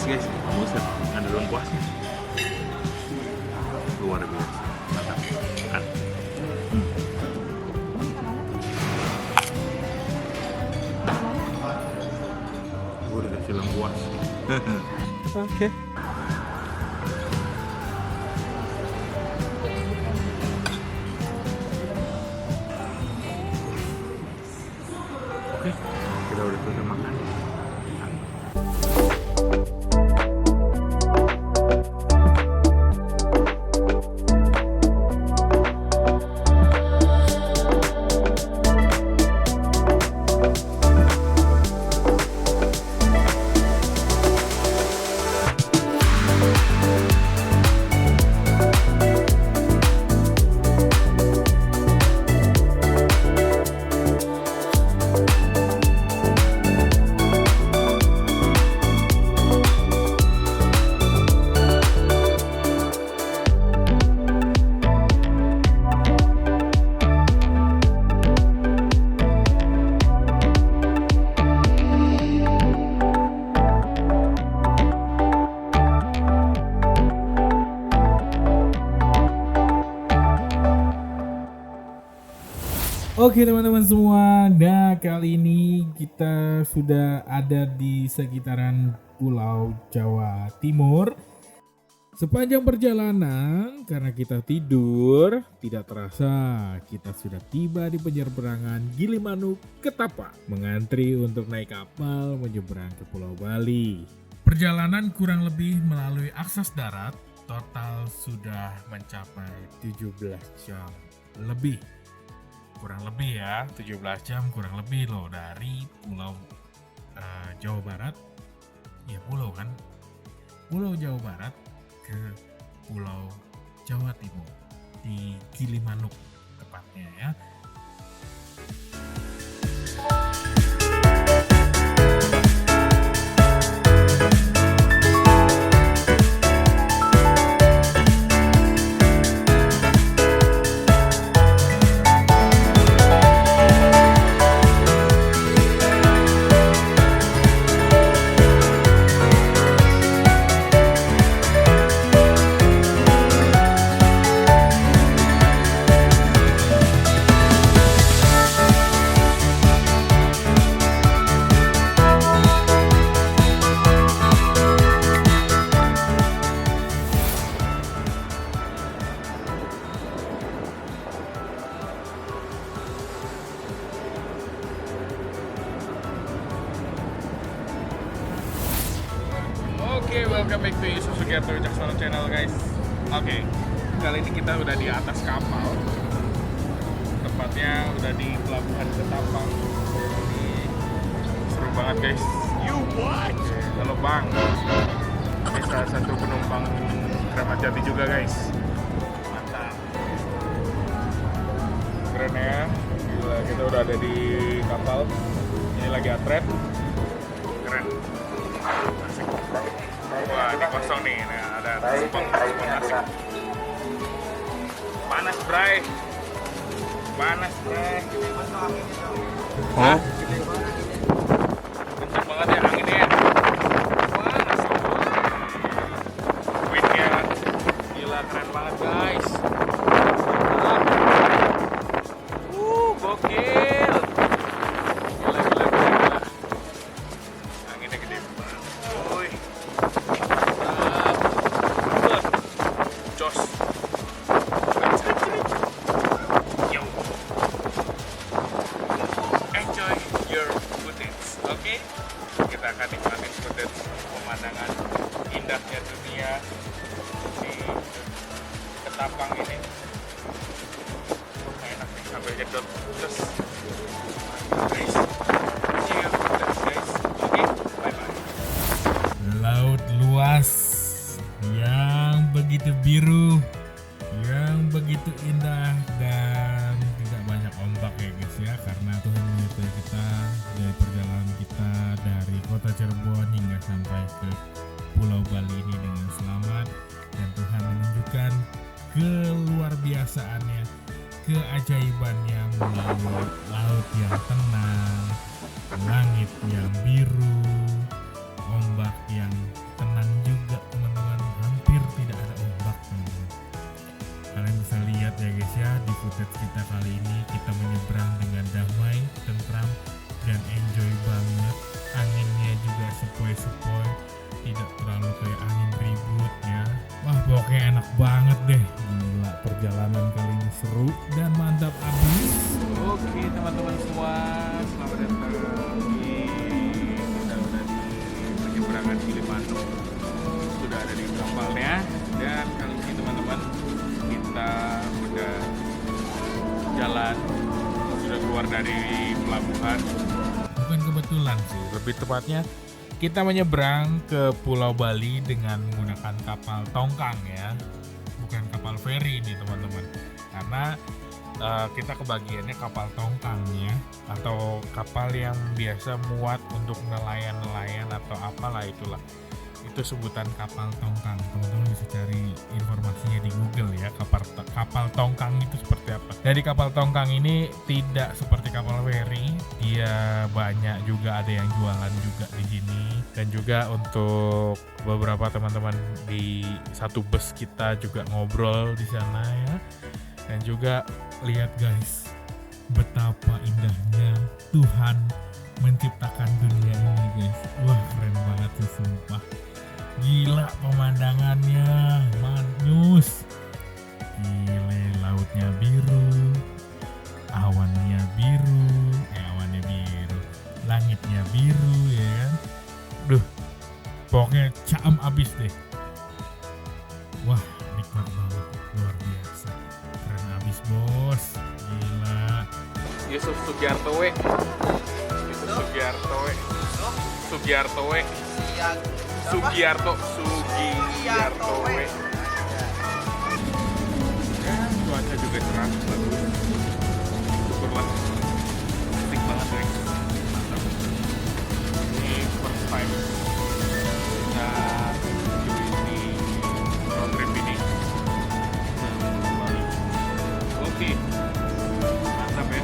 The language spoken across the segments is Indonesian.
guys, buset, ada lengkuasnya. Luar biasa, mantap. Makan. Gue udah kasih lengkuas. Oke. Oke, kita udah selesai makan. Oke teman-teman semua, nah kali ini kita sudah ada di sekitaran Pulau Jawa Timur. Sepanjang perjalanan, karena kita tidur, tidak terasa kita sudah tiba di penyeberangan Gilimanuk, Ketapang, mengantri untuk naik kapal menyeberang ke Pulau Bali. Perjalanan kurang lebih melalui akses darat, total sudah mencapai 17 jam lebih. Kurang lebih ya, 17 jam kurang lebih loh dari Pulau Jawa Barat. Ya pulau kan, Pulau Jawa Barat ke Pulau Jawa Timur di Gilimanuk tepatnya ya. Oke, welcome back to Yusuf Sugiarto Wicaksono Channel guys. Oke, kali ini kita udah di atas kapal. Tepatnya udah di pelabuhan Ketapang. Ini seru banget guys. You what? Halo bang. Ini salah satu penumpang Keramat Jati juga guys. Mantap. Keren ya. Gila, kita udah ada di kapal. Ini lagi atret. Keren. Asik. Wah, ini kosong nih. Nah, ada spon asik. Panas, Bray. Panas, Bray. Hah? Kencang banget ya anginnya. Panas. Windnya gila, keren banget, guys. Gokil. Gila. Anginnya gede banget. Woi. Jos. Yo. Enjoy your footage, oke? Kita akan nikmatin footage pemandangan indahnya dunia di Ketapang ini. Enak nih sambil jedot terus. Guys, see you guys. Oke, bye bye. Laut luas yang begitu biru, yang begitu indah dan tidak banyak ombak ya guys ya, karena Tuhan menyertai kita dari perjalanan kita dari kota Cirebon hingga sampai ke Pulau Bali ini dengan selamat, dan Tuhan menunjukkan keluar biasaannya, keajaibannya melalui laut yang tenang, langit yang biru, ombak yang tenang footage kita kali ini. Kita menyeberang dengan damai, tentram, dan enjoy banget. Anginnya juga sepoi-sepoi, tidak terlalu kayak angin ribut ya. Wah, pokoknya enak banget deh. Gila, perjalanan kali ini seru dan mantap abis. Oke teman-teman semua, selamat datang di udah di penyeberangan Gilimanuk. Sudah ada di kapalnya, dan kali ini teman-teman kita udah jalan, sudah keluar dari pelabuhan. Bukan kebetulan sih, lebih tepatnya kita menyeberang ke Pulau Bali dengan menggunakan kapal tongkang ya, bukan kapal feri ini teman-teman, karena kita kebagiannya kapal tongkang ya, atau kapal yang biasa muat untuk nelayan-nelayan atau apalah itulah. Itu sebutan kapal tongkang. Teman-teman bisa cari informasinya di Google ya, kapal tongkang itu seperti apa. Dari kapal tongkang ini tidak seperti kapal feri, dia banyak juga ada yang jualan juga di sini, dan juga untuk beberapa teman-teman di satu bus kita juga ngobrol di sana ya. Dan juga lihat guys, betapa indahnya Tuhan menciptakan dunia ini guys. Wah, keren banget sih sumpah. Gila pemandangannya, manyus. Gile, lautnya biru, awannya biru, langitnya biru ya kan. Duh, pokoknya caem abis deh. Wah, nikmat banget, luar biasa. Keren abis bos, gila. Yusuf Sugiarto we. Ya, cuaca juga cerah, bagus. Syukurlah. Asik banget guys. Mantap. Ini first time kita di road trip ini. Oke. Mantap ya.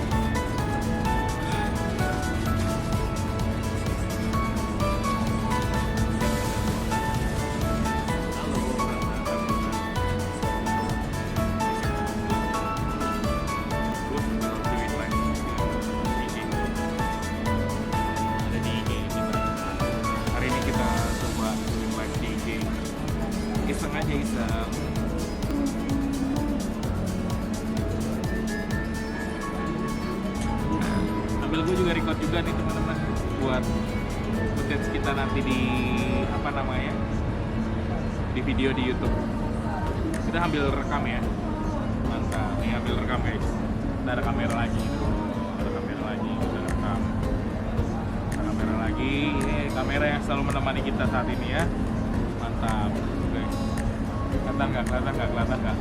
Iseng aja iseng. Ambil gue juga record juga nih teman-teman buat footage kita nanti di apa namanya, di video di YouTube. Kita ambil rekam ya, mantap. Nih ambil rekam guys. Kita ada kamera lagi, ada kamera lagi, kita rekam. Ada kamera lagi. Ini kamera yang selalu menemani kita saat ini ya. Mantap. Kelihatan nggak?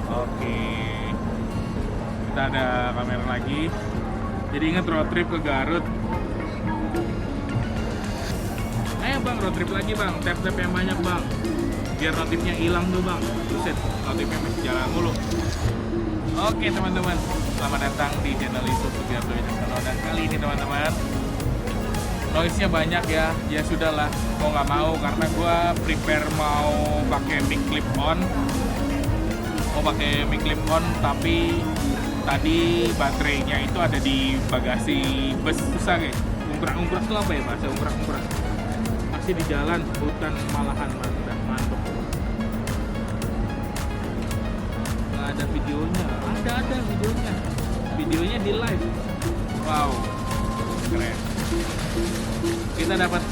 Oke, kita ada kamera lagi. Jadi ingat road trip ke Garut. Ayo bang, road trip lagi bang. Tap yang banyak bang, biar notifnya hilang tuh bang. Buset, notifnya masih jalan mulu. Oke teman-teman, selamat datang di channel Yusuf Sugiarto Channel. Dan kali ini teman-teman, noise-nya banyak ya, ya sudahlah, mau nggak mau, karena gue prepare mau pakai mic clip on, tapi tadi baterainya itu ada di bagasi bus. Susah guys, ungkrak tuh apa ya bahasa ungkrak? Masih di jalan, hutan malahan, mantap. Nggak ada videonya, ada videonya di live. Wow, keren. Kita dapat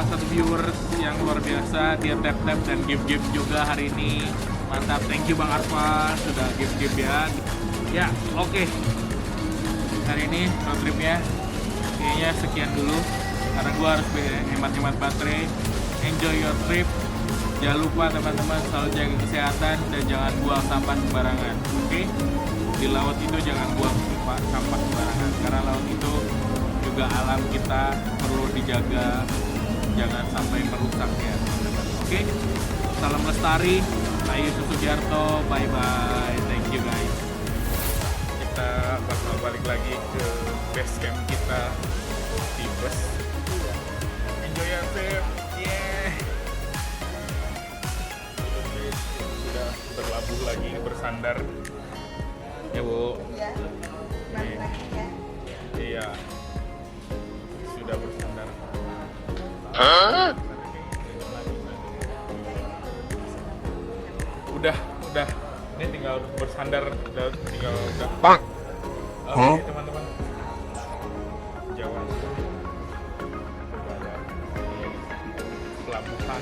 satu viewers yang luar biasa, dia tap dan give juga hari ini. Mantap, thank you Bang Arfa sudah give ya. Ya, oke. Hari ini road tripnya kayaknya sekian dulu, karena gua harus hemat baterai. Enjoy your trip. Jangan lupa teman-teman selalu jaga kesehatan dan jangan buang sampah sembarangan. Oke? Di laut itu jangan buang sampah sembarangan, karena laut itu juga alam kita, perlu dijaga, jangan sampai merusak ya teman-teman. Oke, salam lestari, saya Yusuf Sugiarto, bye bye, thank you guys. Kita bakal balik lagi ke base camp kita di bus. Enjoy your trip, yeah. Sudah berlabuh lagi, bersandar Ya Bu. Ya, ya. Iya. Sudah bersandar. Udah. Ini tinggal bersandar, tinggal udah. Oke, teman-teman. Jawa. Sudah ada pelabuhan.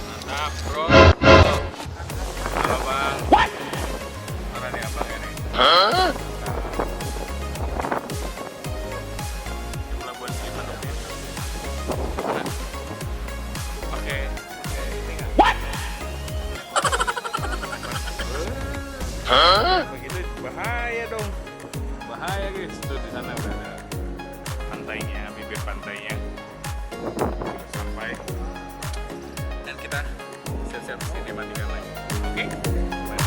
Mantap, bro. Halo, Bang. Mana nih abang ini? Pelabuhan Cimanuk ya. Oke, ini enggak. Begitu bahaya dong. Bahaya guys. Tuh di sana udah ada pantainya, bibir pantainya. Sudah sampai. Dan kita siap-siap sini mandikan lagi. Oke? Bye-bye.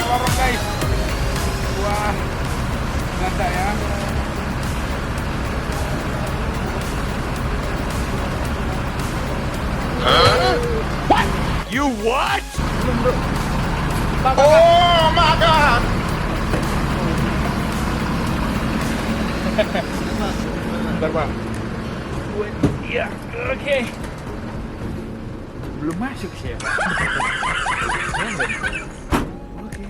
Lorong guys. Wah, ganda ya. You what? Belum bro. Oh my god. Bentar bang. Iya, oke. Belum masuk sih ya. Oke.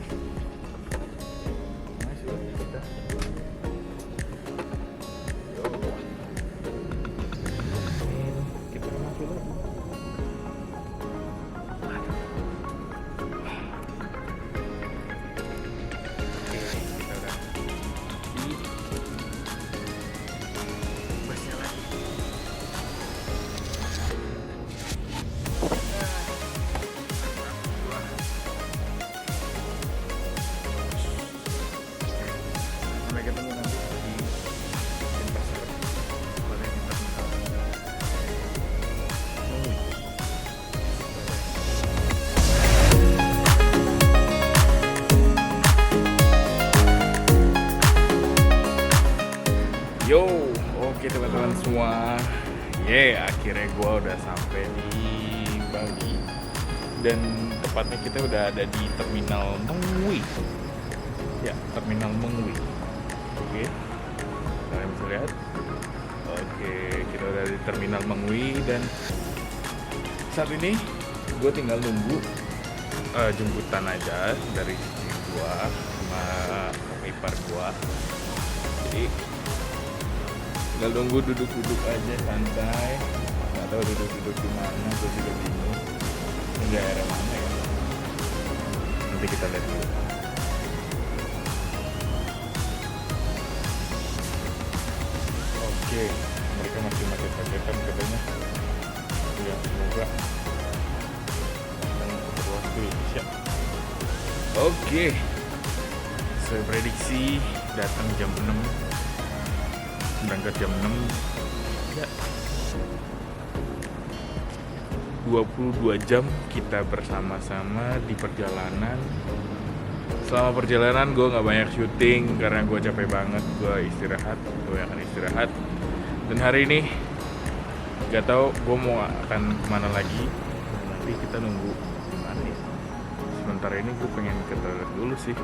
Masuk aja kita. Kita masuk lagi. Oke, kita udah di busnya lagi. Sampai ketemu nanti di Denpasar. Boleh di terminal. Yo, oke teman-teman semua. Akhirnya gue udah sampai di Bali. Dan tepatnya kita udah ada di Terminal Mengwi. Ya, Terminal Mengwi. Oke, kalian bisa lihat. Oke, kita udah di Terminal Mengwi dan saat ini gue tinggal nunggu jemputan aja dari cici gue sama ipar gue. Jadi tinggal nunggu duduk-duduk aja santai. Nggak tahu duduk-duduk di mana, gue juga bingung. Ini daerah mana ya? Nanti kita lihat dulu. Oke, mereka masih macet-macetan katanya. Ya, semoga datang berwaktu Indonesia. Oke, saya prediksi datang jam 6, berangkat jam 6. Ya, 22 jam kita bersama-sama di perjalanan. Selama perjalanan gue nggak banyak syuting karena gue capek banget. Gue istirahat, gue akan istirahat. Dan hari ini nggak tahu gue mau akan kemana lagi. Nanti kita nunggu gimana ya. Sementara ini gue pengen ke toilet dulu sih.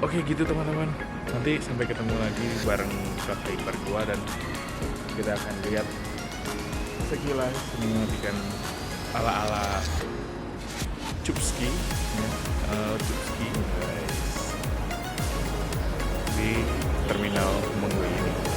Oke gitu teman-teman. Nanti sampai ketemu lagi bareng kakak ipar gue dan kita akan lihat sekilas menyaksikan ala-ala Chupski ya. Chupski guys di Terminal Mengwi ini.